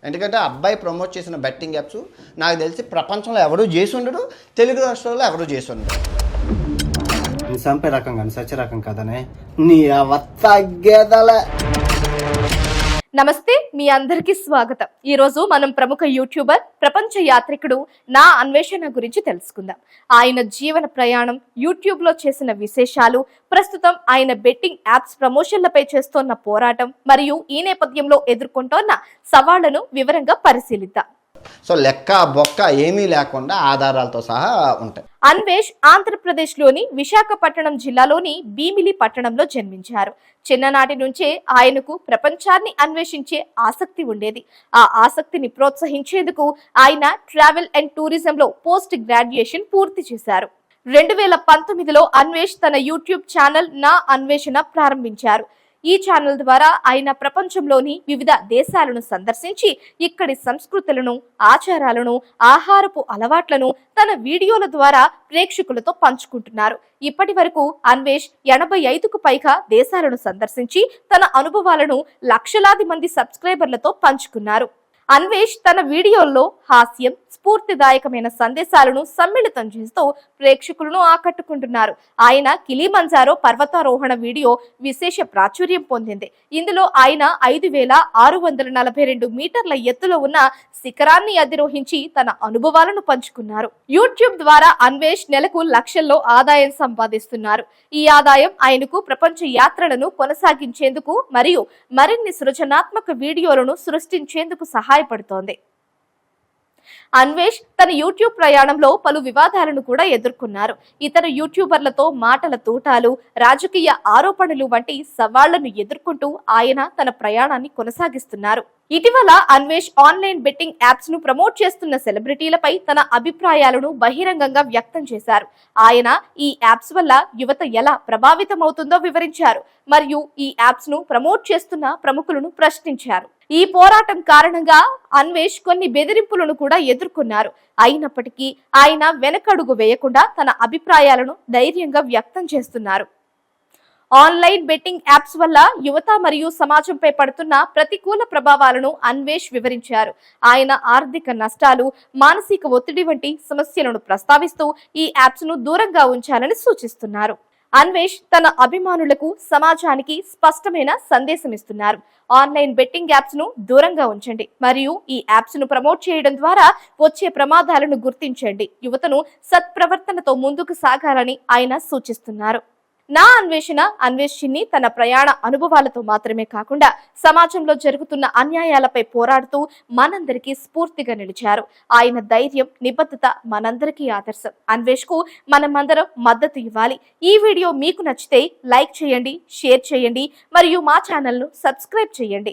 ఎందుకంటే అబ్బాయి ప్రమోట్ చేసిన బెట్టింగ్ యాప్స్ నాకు తెలిసి ప్రపంచంలో ఎవడూ చేసి ఉండడు, తెలుగు రాష్ట్రాల్లో ఎవడూ చేసి ఉండడు. నీ సంపే రకం కానీ సత్య రకం కదనే నీ అవత్తగేదల. నమస్తే, మీ అందరికీ స్వాగతం. ఈ రోజు మనం ప్రముఖ యూట్యూబర్, ప్రపంచ యాత్రికుడు నా అన్వేషణ గురించి తెలుసుకుందాం. ఆయన జీవన ప్రయాణం, యూట్యూబ్ లో చేసిన విశేషాలు, ప్రస్తుతం ఆయన బెట్టింగ్ యాప్స్ ప్రమోషన్లపై చేస్తోన్న పోరాటం మరియు ఈ నేపథ్యంలో ఎదుర్కొంటోన్న సవాళ్లను వివరంగా పరిశీలిద్దాం. సో లెక్క బొక్క ఏమీ లేకుండా ఆధారాలతో సహా ఉంటాయి. అన్వేష్ ఆంధ్రప్రదేశ్లోని విశాఖపట్నం జిల్లాలోని భీమిలి పట్టణంలో జన్మించారు. చిన్ననాటి నుంచే ఆయనకు ప్రపంచాన్ని అన్వేషించే ఆసక్తి ఉండేది. ఆ ఆసక్తిని ప్రోత్సహించేందుకు ఆయన ట్రావెల్ అండ్ టూరిజంలో పోస్ట్ గ్రాడ్యుయేషన్ పూర్తి చేశారు. 2019లో అన్వేష్ తన యూట్యూబ్ ఛానల్ నా అన్వేషణ ప్రారంభించారు. ఈ ఛానల్ ద్వారా ఆయన ప్రపంచంలోని వివిధ దేశాలను సందర్శించి ఇక్కడి సంస్కృతులను, ఆచారాలను, ఆహారపు అలవాట్లను తన వీడియోల ద్వారా ప్రేక్షకులతో పంచుకుంటున్నారు. ఇప్పటి వరకు అన్వేష్ 85కు పైగా దేశాలను సందర్శించి తన అనుభవాలను లక్షలాది మంది సబ్స్క్రైబర్లతో పంచుకున్నారు. అన్వేష్ తన వీడియోల్లో హాస్యం, స్ఫూర్తిదాయకమైన సందేశాలను సమ్మిళితం చేస్తూ ప్రేక్షకులను ఆకట్టుకుంటున్నారు. ఆయన కిలిమంజారో పర్వతారోహణ వీడియో విశేష ప్రాచుర్యం పొందింది. ఇందులో ఆయన 5642 మీటర్ల ఎత్తులో ఉన్న శిఖరాన్ని అధిరోహించి తన అనుభవాలను పంచుకున్నారు. యూట్యూబ్ ద్వారా అన్వేష్ నెలకు లక్షల్లో ఆదాయం సంపాదిస్తున్నారు. ఈ ఆదాయం ఆయనకు ప్రపంచ యాత్రలను కొనసాగించేందుకు మరియు మరిన్ని సృజనాత్మక వీడియోలను సృష్టించేందుకు సహాయపడుతోంది. అన్వేష్ తన యూట్యూబ్ ప్రయాణంలో పలు వివాదాలను కూడా ఎదుర్కొన్నారు. ఇతర యూట్యూబర్లతో మాటల తూటాలు, రాజకీయ ఆరోపణలు వంటి సవాళ్లను ఎదుర్కొంటూ ఆయన తన ప్రయాణాన్ని కొనసాగిస్తున్నారు. ఇటీవల అన్వేష్ ఆన్లైన్ బెట్టింగ్ యాప్స్ ను ప్రమోట్ చేస్తున్న సెలబ్రిటీలపై తన అభిప్రాయాలను బహిరంగంగా వ్యక్తం చేశారు. ఆయన ఈ యాప్స్ వల్ల యువత ఎలా ప్రభావితమవుతుందో వివరించారు మరియు ఈ యాప్స్ ను ప్రమోట్ చేస్తున్న ప్రముఖులను ప్రశ్నించారు. ఈ పోరాటం కారణంగా అన్వేష్ కొన్ని బెదిరింపులను కూడా ఎదుర్కొన్నారు. అయినప్పటికీ ఆయన వెనకడుగు వేయకుండా తన అభిప్రాయాలను ధైర్యంగా వ్యక్తం చేస్తున్నారు. ఆన్లైన్ బెట్టింగ్ యాప్స్ వల్ల యువత మరియు సమాజంపై పడుతున్న ప్రతికూల ప్రభావాలను అన్వేష్ వివరించారు. ఆయన ఆర్థిక నష్టాలు, మానసిక ఒత్తిడి వంటి సమస్యలను ప్రస్తావిస్తూ ఈ యాప్స్ ను దూరంగా ఉంచాలని సూచిస్తున్నారు. అన్వేష్ తన అభిమానులకు, సమాజానికి స్పష్టమైన సందేశం ఇస్తున్నారు. ఆన్లైన్ బెట్టింగ్ యాప్స్ ను దూరంగా ఉంచండి మరియు ఈ యాప్స్ ను ప్రమోట్ చేయడం ద్వారా వచ్చే ప్రమాదాలను గుర్తించండి. యువతను సత్ప్రవర్తనతో ముందుకు సాగాలని ఆయన సూచిస్తున్నారు. నా అన్వేషణ అన్వేష్ చిన్ని తన ప్రయాణ అనుభవాలతో మాత్రమే కాకుండా సమాజంలో జరుగుతున్న అన్యాయాలపై పోరాడుతూ మనందరికీ స్ఫూర్తిగా నిలిచారు. ఆయన ధైర్యం, నిబద్ధత మనందరికీ ఆదర్శం. అన్వేష్ కు మనమందరం మద్దతు ఇవ్వాలి. ఈ వీడియో మీకు నచ్చితే లైక్ చేయండి, షేర్ చేయండి మరియు మా ఛానల్ ను సబ్స్క్రైబ్ చేయండి.